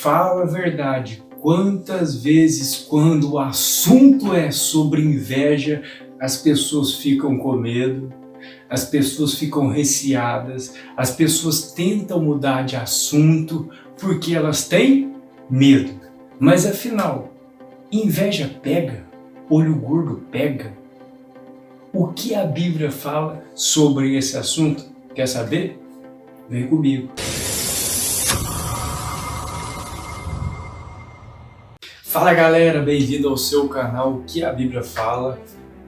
fala a verdade. Quantas vezes, quando o assunto é sobre inveja, as pessoas ficam com medo, as pessoas ficam receadas, as pessoas tentam mudar de assunto porque elas têm medo. Mas afinal, inveja pega? Olho gordo pega? O que a Bíblia fala sobre esse assunto? Quer saber? Vem comigo. Fala galera, bem-vindo ao seu canal O que a Bíblia Fala.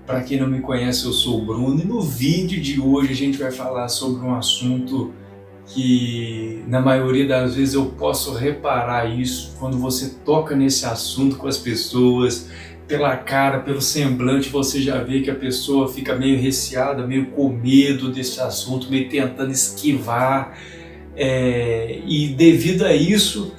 Para quem não me conhece, eu sou o Bruno e no vídeo de hoje a gente vai falar sobre um assunto que na maioria das vezes eu posso reparar isso quando você toca nesse assunto com as pessoas, pela cara, pelo semblante, você já vê que a pessoa fica meio receada, meio com medo desse assunto, meio tentando esquivar, e devido a isso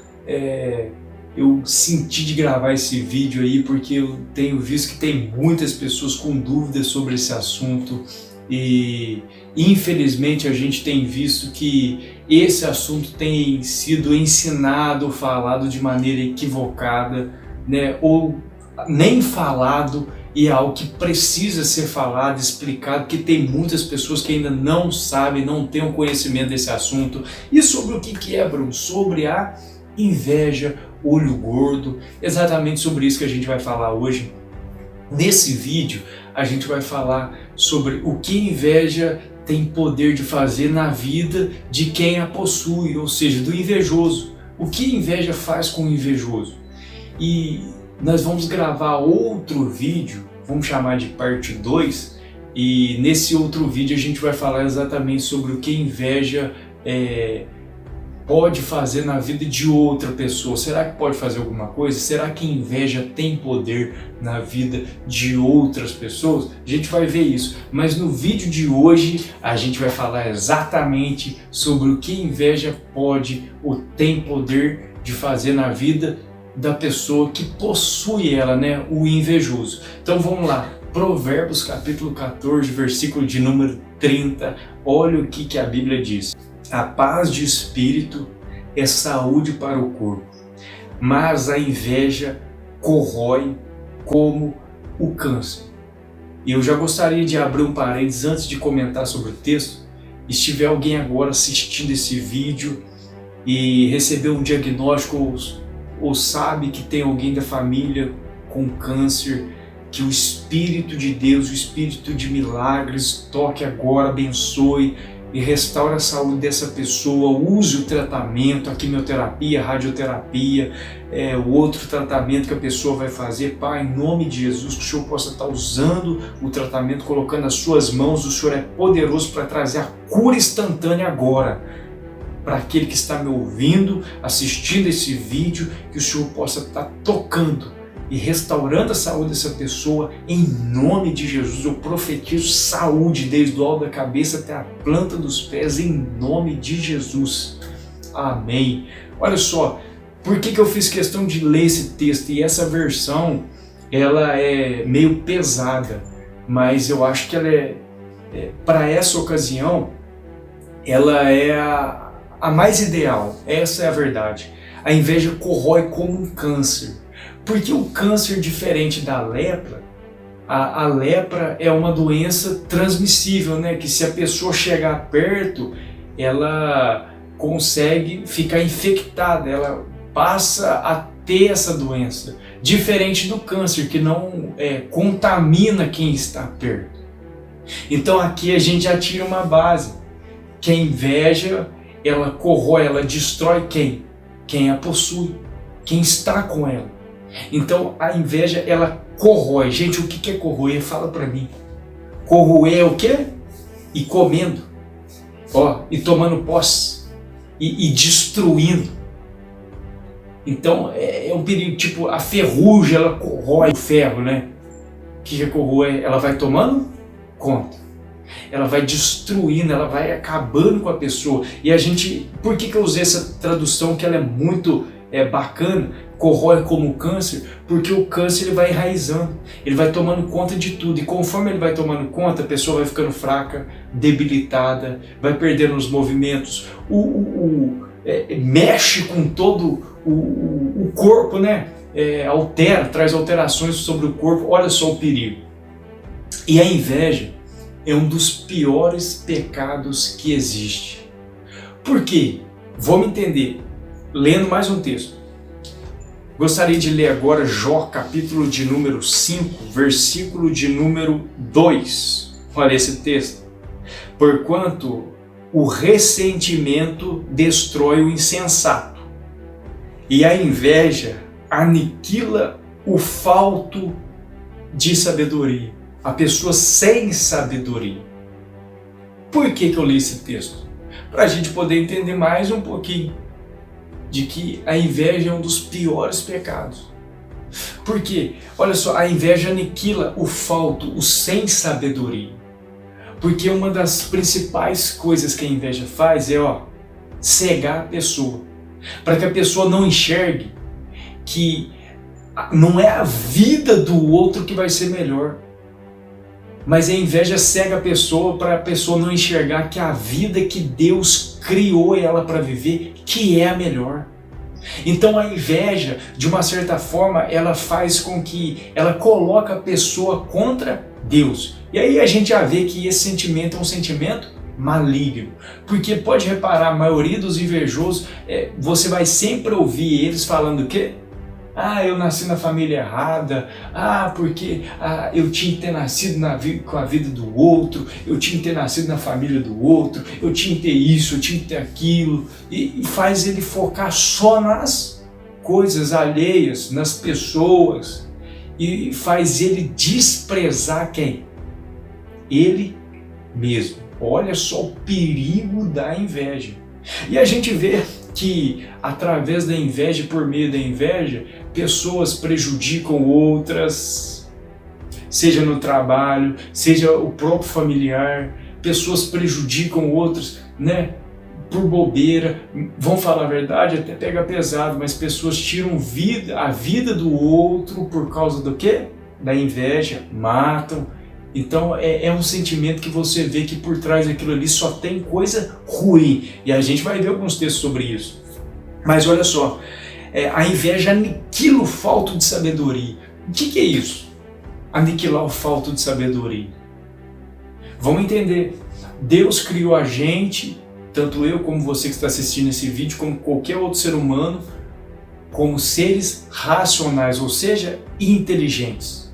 eu senti de gravar esse vídeo aí porque eu tenho visto que tem muitas pessoas com dúvidas sobre esse assunto e infelizmente a gente tem visto que esse assunto tem sido ensinado, falado de maneira equivocada, né? Ou nem falado, e é algo que precisa ser falado, explicado, porque tem muitas pessoas que ainda não sabem, não têm o conhecimento desse assunto. E sobre o que é, Bruno? Sobre a inveja, olho gordo, exatamente sobre isso que a gente vai falar hoje. Nesse vídeo a gente vai falar sobre o que inveja tem poder de fazer na vida de quem a possui, ou seja, do invejoso. O que inveja faz com o invejoso. E nós vamos gravar outro vídeo, vamos chamar de parte 2, e nesse outro vídeo a gente vai falar exatamente sobre o que inveja pode fazer na vida de outra pessoa. Será que pode fazer alguma coisa? Será que inveja tem poder na vida de outras pessoas? A gente vai ver isso, mas no vídeo de hoje a gente vai falar exatamente sobre o que inveja pode ou tem poder de fazer na vida da pessoa que possui ela, né? O invejoso. Então vamos lá, Provérbios capítulo 14, versículo de número 30, olha o que a Bíblia diz. A paz de espírito é saúde para o corpo, mas a inveja corrói como o câncer. E eu já gostaria de abrir um parênteses antes de comentar sobre o texto. E se tiver alguém agora assistindo esse vídeo e recebeu um diagnóstico ou sabe que tem alguém da família com câncer, que o Espírito de Deus, o Espírito de milagres, toque agora, abençoe e restaure a saúde dessa pessoa, use o tratamento, a quimioterapia, a radioterapia, o outro tratamento que a pessoa vai fazer. Pai, em nome de Jesus, que o Senhor possa estar usando o tratamento, colocando nas suas mãos. O Senhor é poderoso para trazer a cura instantânea agora, para aquele que está me ouvindo, assistindo esse vídeo, que o Senhor possa estar tocando e restaurando a saúde dessa pessoa. Em nome de Jesus, eu profetizo saúde desde o alto da cabeça até a planta dos pés, em nome de Jesus. Amém. Olha só, por que eu fiz questão de ler esse texto? E essa versão, ela é meio pesada, mas eu acho que ela para essa ocasião, ela é a mais ideal. Essa é a verdade. A inveja corrói como um câncer. Porque o câncer, diferente da lepra, a lepra é uma doença transmissível, né? Que se a pessoa chegar perto, ela consegue ficar infectada, ela passa a ter essa doença. Diferente do câncer, que não contamina quem está perto. Então aqui a gente já tira uma base. Que a inveja, ela corrói, ela destrói quem? Quem a possui, quem está com ela. Então a inveja, ela corrói. Gente, o que é corroer? Fala pra mim. Corroer é o quê? E comendo, e tomando posse, e destruindo. Então é um perigo, tipo a ferrugem, ela corrói o ferro, né? O que é corroer? Ela vai tomando conta, ela vai destruindo, ela vai acabando com a pessoa. E a gente, por que eu usei essa tradução que ela é muito bacana? Corrói como câncer, porque o câncer ele vai enraizando, ele vai tomando conta de tudo, e conforme ele vai tomando conta, a pessoa vai ficando fraca, debilitada, vai perdendo os movimentos, mexe com todo o corpo, né, traz alterações sobre o corpo. Olha só o perigo. E a inveja é um dos piores pecados que existe. Por quê? Vamos entender, lendo mais um texto. Gostaria de ler agora Jó, capítulo de número 5, versículo de número 2. Olha esse texto. Porquanto o ressentimento destrói o insensato, e a inveja aniquila o falto de sabedoria, a pessoa sem sabedoria. Por que eu li esse texto? Para a gente poder entender mais um pouquinho de que a inveja é um dos piores pecados. Por quê? Olha só, a inveja aniquila o falto, o sem sabedoria. Porque uma das principais coisas que a inveja faz é cegar a pessoa, para que a pessoa não enxergue que não é a vida do outro que vai ser melhor, mas a inveja cega a pessoa para a pessoa não enxergar que a vida que Deus criou ela para viver, que é a melhor. Então a inveja, de uma certa forma, ela faz com que ela coloque a pessoa contra Deus. E aí a gente já vê que esse sentimento é um sentimento maligno. Porque pode reparar, a maioria dos invejosos, você vai sempre ouvir eles falando o quê? Eu nasci na família errada, porque eu tinha que ter nascido com a vida do outro, eu tinha que ter nascido na família do outro, eu tinha que ter isso, eu tinha que ter aquilo, e faz ele focar só nas coisas alheias, nas pessoas, e faz ele desprezar quem? Ele mesmo. Olha só o perigo da inveja. E a gente vê que através da inveja, por meio da inveja, pessoas prejudicam outras, seja no trabalho, seja o próprio familiar, pessoas prejudicam outras, né, por bobeira. Vão falar a verdade, até pega pesado, mas pessoas tiram a vida do outro por causa do quê? Da inveja, matam. Então é um sentimento que você vê que por trás daquilo ali só tem coisa ruim. E a gente vai ver alguns textos sobre isso. Mas olha só, a inveja aniquila o falto de sabedoria. O que é isso? Aniquilar o falto de sabedoria. Vamos entender. Deus criou a gente, tanto eu como você que está assistindo esse vídeo, como qualquer outro ser humano, como seres racionais, ou seja, inteligentes.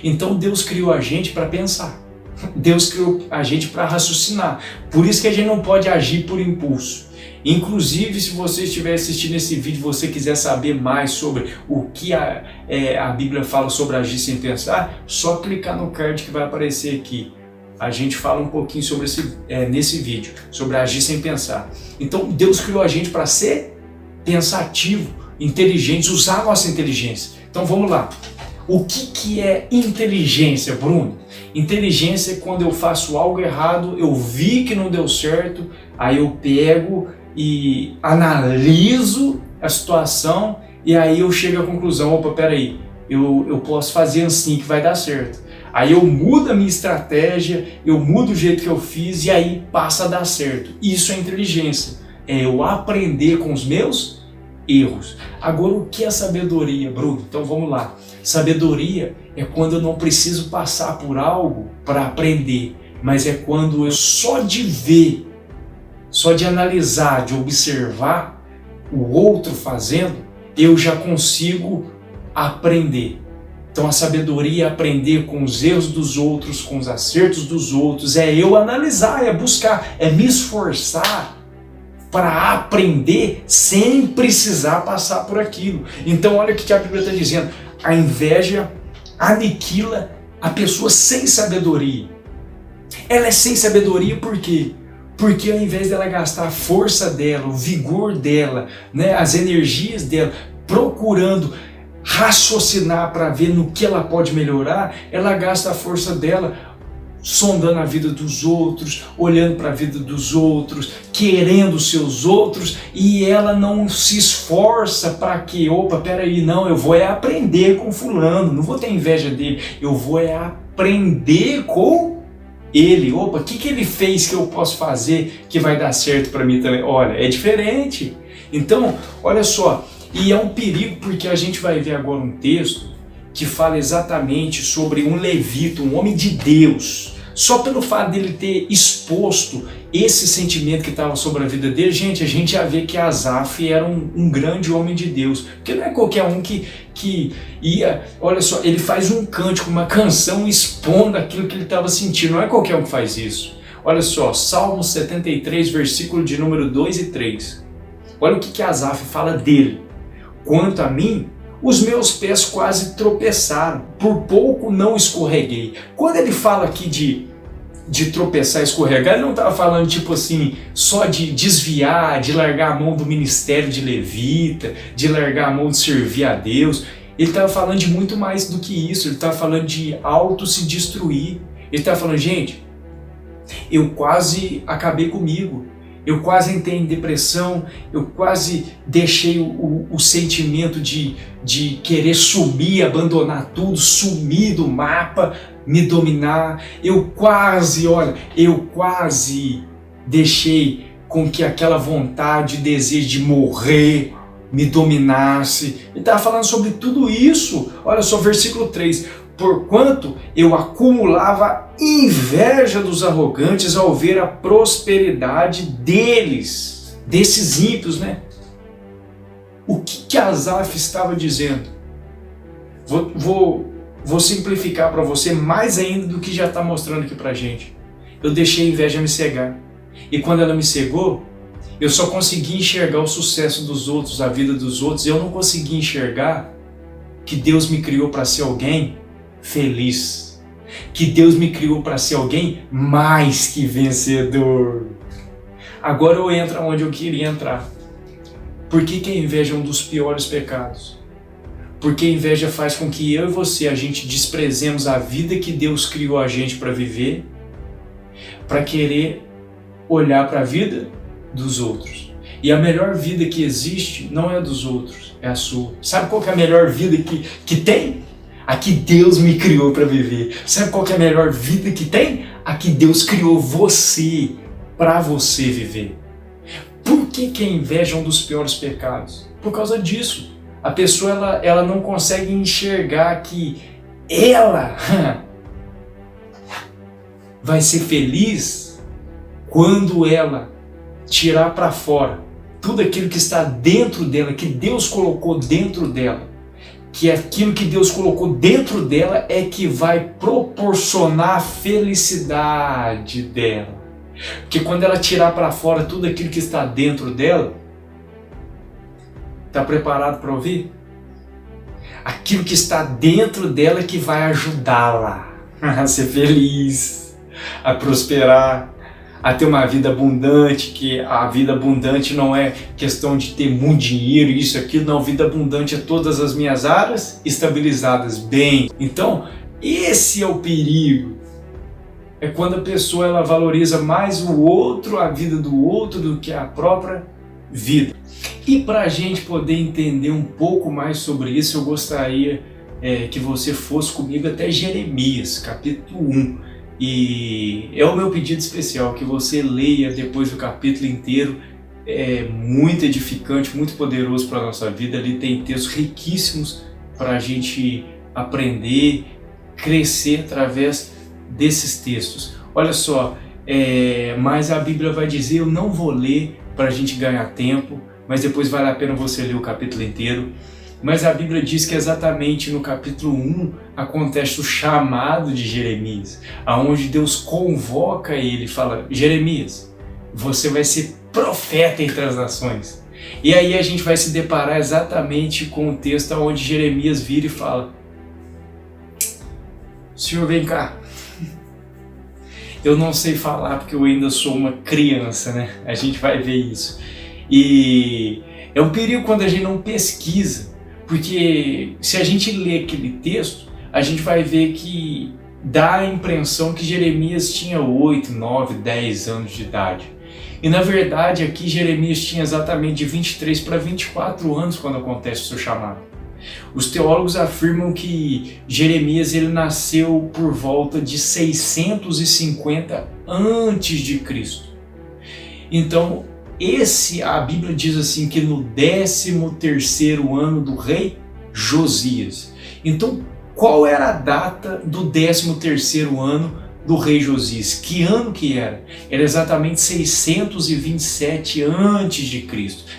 Então Deus criou a gente para pensar, Deus criou a gente para raciocinar, por isso que a gente não pode agir por impulso. Inclusive, se você estiver assistindo esse vídeo e você quiser saber mais sobre o que a Bíblia fala sobre agir sem pensar, só clicar no card que vai aparecer aqui. A gente fala um pouquinho sobre nesse vídeo, sobre agir sem pensar. Então Deus criou a gente para ser pensativo, inteligente, usar a nossa inteligência. Então vamos lá. O que é inteligência, Bruno? Inteligência é quando eu faço algo errado, eu vi que não deu certo, aí eu pego e analiso a situação e aí eu chego à conclusão, peraí, eu posso fazer assim que vai dar certo. Aí eu mudo a minha estratégia, eu mudo o jeito que eu fiz e aí passa a dar certo. Isso é inteligência, é eu aprender com os meus erros. Agora, o que é sabedoria, Bruno? Então vamos lá. Sabedoria é quando eu não preciso passar por algo para aprender, mas é quando eu só de ver, só de analisar, de observar o outro fazendo, eu já consigo aprender. Então a sabedoria é aprender com os erros dos outros, com os acertos dos outros, é eu analisar, é buscar, é me esforçar para aprender sem precisar passar por aquilo. Então olha o que a Bíblia está dizendo. A inveja aniquila a pessoa sem sabedoria. Ela é sem sabedoria por quê? Porque ao invés dela gastar a força dela, o vigor dela, né, as energias dela, procurando raciocinar para ver no que ela pode melhorar, ela gasta a força dela sondando a vida dos outros, olhando para a vida dos outros, querendo os seus outros, e ela não se esforça para que, peraí, não, eu vou aprender com fulano, não vou ter inveja dele, eu vou aprender com ele. O que ele fez que eu posso fazer que vai dar certo para mim também? Olha, é diferente. Então, olha só, E é um perigo porque a gente vai ver agora um texto que fala exatamente sobre um levita, um homem de Deus. Só pelo fato dele ter exposto esse sentimento que estava sobre a vida dele, gente, a gente já vê que Asaf era um grande homem de Deus. Porque não é qualquer um que ia, olha só, ele faz um cântico, uma canção expondo aquilo que ele estava sentindo. Não é qualquer um que faz isso. Olha só, Salmo 73, versículo de número 2 e 3. Olha o que Asaf fala dele. Quanto a mim, os meus pés quase tropeçaram, por pouco não escorreguei. Quando ele fala aqui de tropeçar e escorregar, ele não estava falando tipo assim, só de desviar, de largar a mão do ministério de levita, de largar a mão de servir a Deus. Ele estava falando de muito mais do que isso, ele estava falando de auto se destruir. Ele estava falando, gente, eu quase acabei comigo. Eu quase entrei em depressão, eu quase deixei o sentimento de querer sumir, abandonar tudo, sumir do mapa, me dominar. Eu quase deixei com que aquela vontade, desejo de morrer me dominasse. Ele estava falando sobre tudo isso. Olha só, versículo 3. Porquanto eu acumulava inveja dos arrogantes ao ver a prosperidade deles, desses ímpios, né? O que Asaf estava dizendo? Vou simplificar para você mais ainda do que já está mostrando aqui para a gente. Eu deixei a inveja me cegar. E quando ela me cegou, eu só consegui enxergar o sucesso dos outros, a vida dos outros. Eu não consegui enxergar que Deus me criou para ser alguém feliz, que Deus me criou para ser alguém mais que vencedor. Agora eu entro onde eu queria entrar. Por que a inveja é um dos piores pecados? Porque a inveja faz com que eu e você, a gente desprezemos a vida que Deus criou a gente para viver, para querer olhar para a vida dos outros. E a melhor vida que existe não é a dos outros, é a sua. Sabe qual que é a melhor vida que tem? A que Deus me criou para viver. Sabe qual que é a melhor vida que tem? A que Deus criou você, para você viver. Por que a inveja é um dos piores pecados? Por causa disso. A pessoa ela não consegue enxergar que ela vai ser feliz quando ela tirar para fora tudo aquilo que está dentro dela, que Deus colocou dentro dela. Que aquilo que Deus colocou dentro dela é que vai proporcionar a felicidade dela. Porque quando ela tirar para fora tudo aquilo que está dentro dela, está preparado para ouvir? Aquilo que está dentro dela é que vai ajudá-la a ser feliz, a prosperar, a ter uma vida abundante, que a vida abundante não é questão de ter muito dinheiro, isso, aquilo, não, vida abundante é todas as minhas áreas estabilizadas bem. Então, esse é o perigo. É quando a pessoa ela valoriza mais o outro, a vida do outro, do que a própria vida. E para a gente poder entender um pouco mais sobre isso, eu gostaria que você fosse comigo até Jeremias, capítulo 1. E é o meu pedido especial, que você leia depois do capítulo inteiro. É muito edificante, muito poderoso para a nossa vida. Ali tem textos riquíssimos para a gente aprender, crescer através desses textos. Olha só, mas a Bíblia vai dizer, eu não vou ler para a gente ganhar tempo, mas depois vale a pena você ler o capítulo inteiro. Mas a Bíblia diz que exatamente no capítulo 1 acontece o chamado de Jeremias, aonde Deus convoca ele e fala, Jeremias, você vai ser profeta entre as nações. E aí a gente vai se deparar exatamente com o texto onde Jeremias vira e fala, Senhor, vem cá, eu não sei falar porque eu ainda sou uma criança, né? A gente vai ver isso. E é um perigo quando a gente não pesquisa. Porque se a gente lê aquele texto, a gente vai ver que dá a impressão que Jeremias tinha 8, 9, 10 anos de idade. E na verdade aqui Jeremias tinha exatamente de 23 para 24 anos quando acontece o seu chamado. Os teólogos afirmam que Jeremias ele nasceu por volta de 650 antes de Cristo. Então a Bíblia diz assim que no 13º ano do rei Josias. Então, qual era a data do 13º ano do rei Josias? Que ano que era? Era exatamente 627 a.C.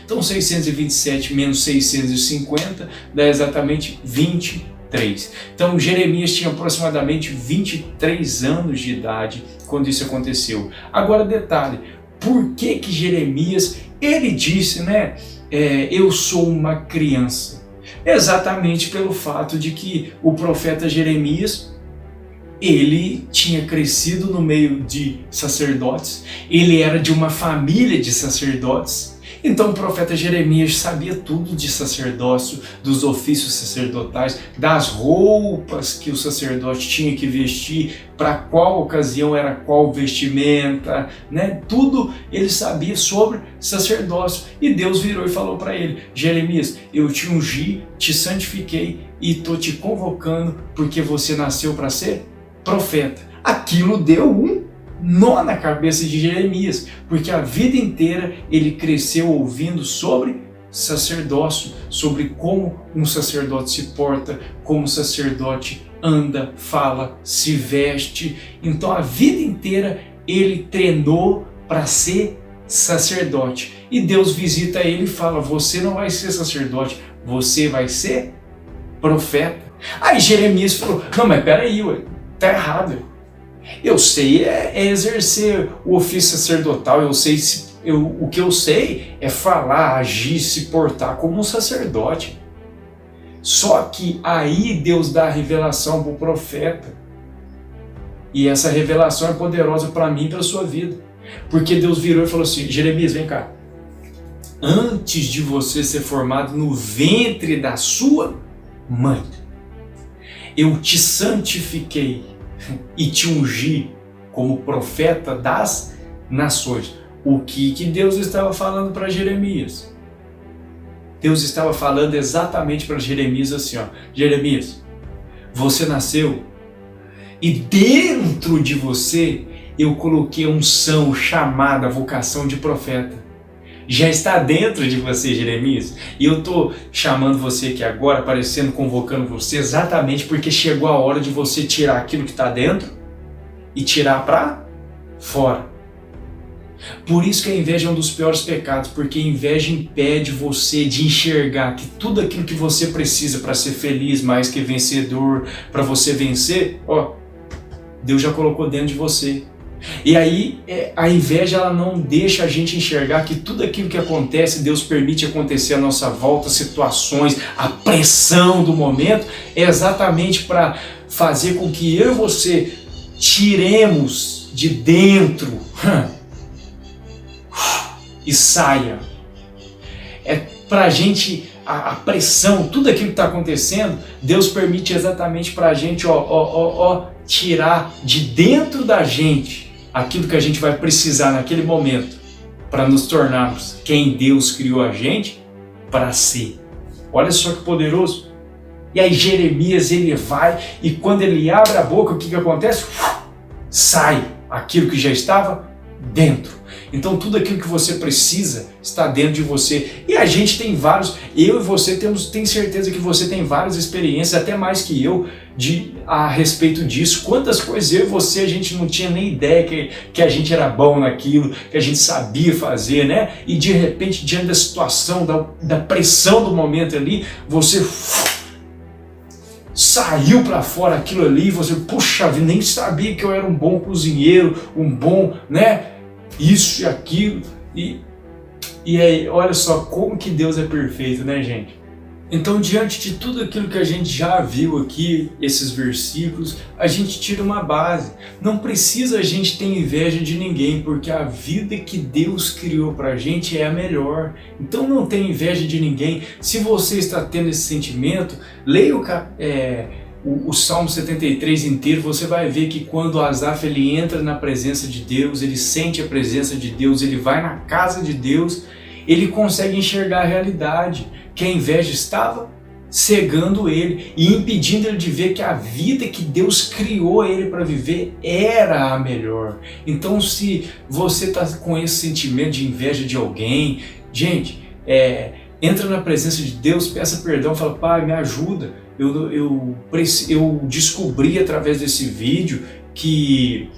Então 627 menos 650 dá exatamente 23. Então Jeremias tinha aproximadamente 23 anos de idade quando isso aconteceu. Agora detalhe, por que Jeremias, ele disse, eu sou uma criança? Exatamente pelo fato de que o profeta Jeremias, ele tinha crescido no meio de sacerdotes, ele era de uma família de sacerdotes, então o profeta Jeremias sabia tudo de sacerdócio, dos ofícios sacerdotais, das roupas que o sacerdote tinha que vestir, para qual ocasião era qual vestimenta, tudo ele sabia sobre sacerdócio. E Deus virou e falou para ele: Jeremias, eu te ungi, te santifiquei e estou te convocando porque você nasceu para ser profeta. Aquilo deu um nó na cabeça de Jeremias, porque a vida inteira ele cresceu ouvindo sobre sacerdócio, sobre como um sacerdote se porta, como um sacerdote anda, fala, se veste. Então a vida inteira ele treinou para ser sacerdote. E Deus visita ele e fala: você não vai ser sacerdote, você vai ser profeta. Aí Jeremias falou: não, mas peraí, tá errado. Eu sei exercer o ofício sacerdotal, o que eu sei é falar, agir, se portar como um sacerdote. Só que aí Deus dá a revelação para o profeta. E essa revelação é poderosa para mim e para a sua vida. Porque Deus virou e falou assim: Jeremias, vem cá. Antes de você ser formado no ventre da sua mãe, eu te santifiquei e te ungi como profeta das nações. O que Deus estava falando para Jeremias? Deus estava falando exatamente para Jeremias assim: Jeremias, você nasceu e dentro de você eu coloquei a unção, chamada, vocação de profeta. Já está dentro de você, Jeremias. E eu estou chamando você aqui agora, aparecendo, convocando você, exatamente porque chegou a hora de você tirar aquilo que está dentro e tirar para fora. Por isso que a inveja é um dos piores pecados, porque a inveja impede você de enxergar que tudo aquilo que você precisa para ser feliz, mais que vencedor, para você vencer, Deus já colocou dentro de você. E aí a inveja ela não deixa a gente enxergar que tudo aquilo que acontece, Deus permite acontecer à nossa volta, situações, a pressão do momento, é exatamente para fazer com que eu e você tiremos de dentro e saia. É para a gente, a pressão, tudo aquilo que está acontecendo, Deus permite exatamente para a gente tirar de dentro da gente aquilo que a gente vai precisar naquele momento para nos tornarmos quem Deus criou a gente para ser. Olha só que poderoso. E aí Jeremias ele vai e quando ele abre a boca, o que acontece? Sai aquilo que já estava dentro. Então tudo aquilo que você precisa está dentro de você. E a gente tem vários, eu e você tenho certeza que você tem várias experiências, até mais que eu, a respeito disso. Quantas coisas eu e você, a gente não tinha nem ideia que a gente era bom naquilo, que a gente sabia fazer, E de repente, diante da situação, da pressão do momento ali, você saiu para fora aquilo ali, você, puxa, nem sabia que eu era um bom cozinheiro, um bom, isso e aquilo, e aí, olha só como que Deus é perfeito, gente? Então, diante de tudo aquilo que a gente já viu aqui, esses versículos, a gente tira uma base. Não precisa a gente ter inveja de ninguém, porque a vida que Deus criou pra gente é a melhor. Então não tem inveja de ninguém. Se você está tendo esse sentimento, leia o Salmo 73 inteiro, você vai ver que quando Asaf ele entra na presença de Deus, ele sente a presença de Deus, ele vai na casa de Deus, ele consegue enxergar a realidade, que a inveja estava cegando ele e impedindo ele de ver que a vida que Deus criou ele para viver era a melhor. Então, se você está com esse sentimento de inveja de alguém, gente, entra na presença de Deus, peça perdão, fala: Pai, me ajuda. Eu descobri através desse vídeo que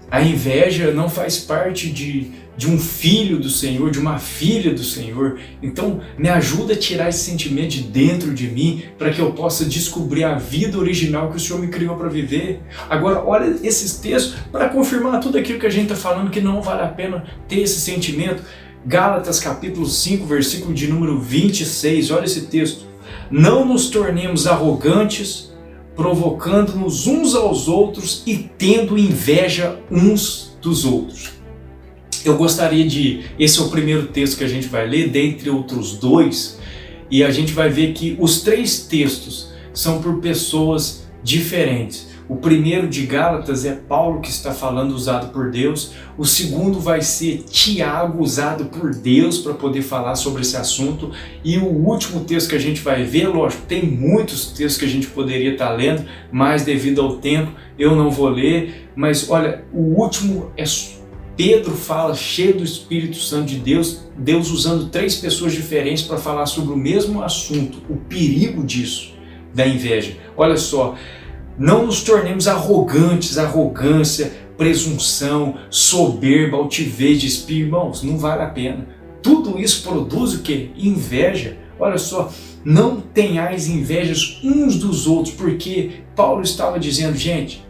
a inveja não faz parte de um filho do Senhor, de uma filha do Senhor. Então me ajuda a tirar esse sentimento de dentro de mim, para que eu possa descobrir a vida original que o Senhor me criou para viver. Agora olha esses textos para confirmar tudo aquilo que a gente está falando, que não vale a pena ter esse sentimento. Gálatas capítulo 5, versículo de número 26, olha esse texto. Não nos tornemos arrogantes, provocando-nos uns aos outros e tendo inveja uns dos outros. Eu gostaria esse é o primeiro texto que a gente vai ler, dentre outros dois, e a gente vai ver que os três textos são por pessoas diferentes. O primeiro de Gálatas é Paulo que está falando, usado por Deus. O segundo vai ser Tiago, usado por Deus para poder falar sobre esse assunto. E o último texto que a gente vai ver, lógico, tem muitos textos que a gente poderia estar lendo, mas devido ao tempo eu não vou ler. Mas olha, o último é Pedro fala, cheio do Espírito Santo de Deus, Deus usando três pessoas diferentes para falar sobre o mesmo assunto, o perigo disso, da inveja. Olha só, não nos tornemos arrogantes, arrogância, presunção, soberba, altivez de espírito, irmãos, não vale a pena. Tudo isso produz o quê? Inveja. Olha só, não tenhais invejas uns dos outros, porque Paulo estava dizendo, gente,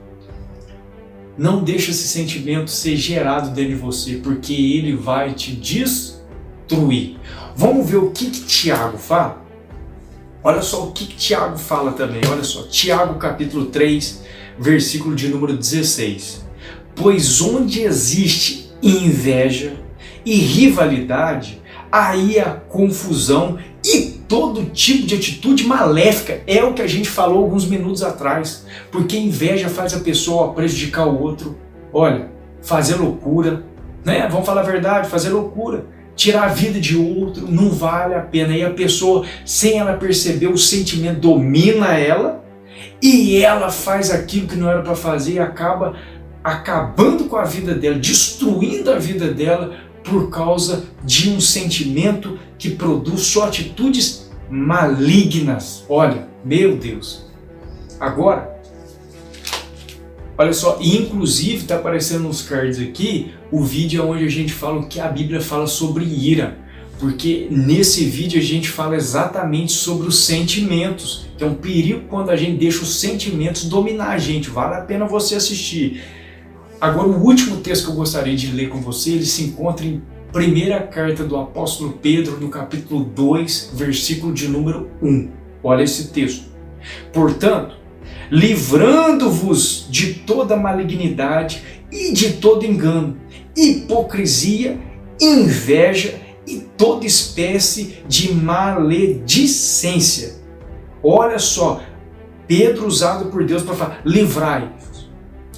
não deixa esse sentimento ser gerado dentro de você, porque ele vai te destruir. Vamos ver o que Tiago fala? Olha só o que Tiago fala também, olha só, Tiago capítulo 3, versículo de número 16. Pois onde existe inveja e rivalidade, aí há confusão e todo tipo de atitude maléfica. É o que a gente falou alguns minutos atrás, porque inveja faz a pessoa prejudicar o outro, olha, fazer loucura, né? Vamos falar a verdade, fazer loucura. Tirar a vida de outro não vale a pena. E a pessoa, sem ela perceber, o sentimento domina ela e ela faz aquilo que não era para fazer e acaba acabando com a vida dela, destruindo a vida dela por causa de um sentimento que produz só atitudes malignas. Olha, meu Deus. Agora, olha só, e inclusive está aparecendo nos cards aqui o vídeo onde a gente fala o que a Bíblia fala sobre ira, porque nesse vídeo a gente fala exatamente sobre os sentimentos, que é um perigo quando a gente deixa os sentimentos dominar a gente. Vale a pena você assistir. Agora, o último texto que eu gostaria de ler com você, ele se encontra em primeira carta do apóstolo Pedro, no capítulo 2, versículo de número 1. Olha esse texto. Portanto, livrando-vos de toda malignidade e de todo engano, hipocrisia, inveja e toda espécie de maledicência. Olha só, Pedro usado por Deus para falar, livrai-vos,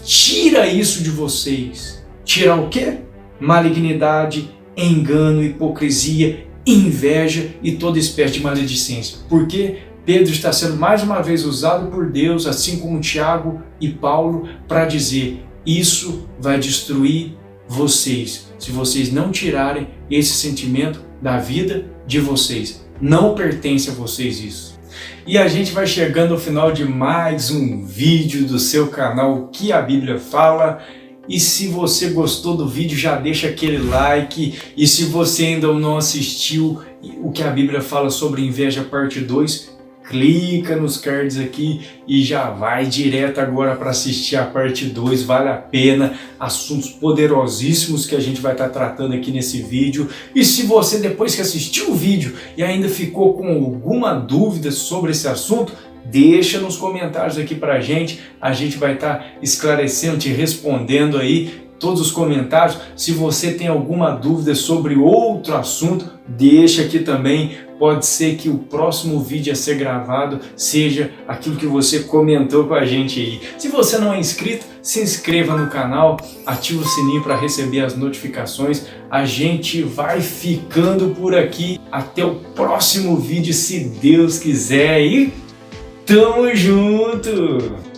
tira isso de vocês. Tirar o quê? Malignidade, engano, hipocrisia, inveja e toda espécie de maledicência. Por quê? Pedro está sendo mais uma vez usado por Deus, assim como Tiago e Paulo, para dizer, isso vai destruir vocês, se vocês não tirarem esse sentimento da vida de vocês. Não pertence a vocês isso. E a gente vai chegando ao final de mais um vídeo do seu canal O Que a Bíblia Fala. E se você gostou do vídeo, já deixa aquele like. E se você ainda não assistiu O Que a Bíblia Fala sobre Inveja parte 2, clica nos cards aqui e já vai direto agora para assistir a parte 2, vale a pena, assuntos poderosíssimos que a gente vai estar tratando aqui nesse vídeo. E se você depois que assistiu o vídeo e ainda ficou com alguma dúvida sobre esse assunto, deixa nos comentários aqui pra gente, a gente vai estar esclarecendo, te respondendo aí todos os comentários. Se você tem alguma dúvida sobre outro assunto, deixa aqui também. Pode ser que o próximo vídeo a ser gravado seja aquilo que você comentou com a gente aí. Se você não é inscrito, se inscreva no canal, ative o sininho para receber as notificações. A gente vai ficando por aqui. Até o próximo vídeo, se Deus quiser. E tamo junto!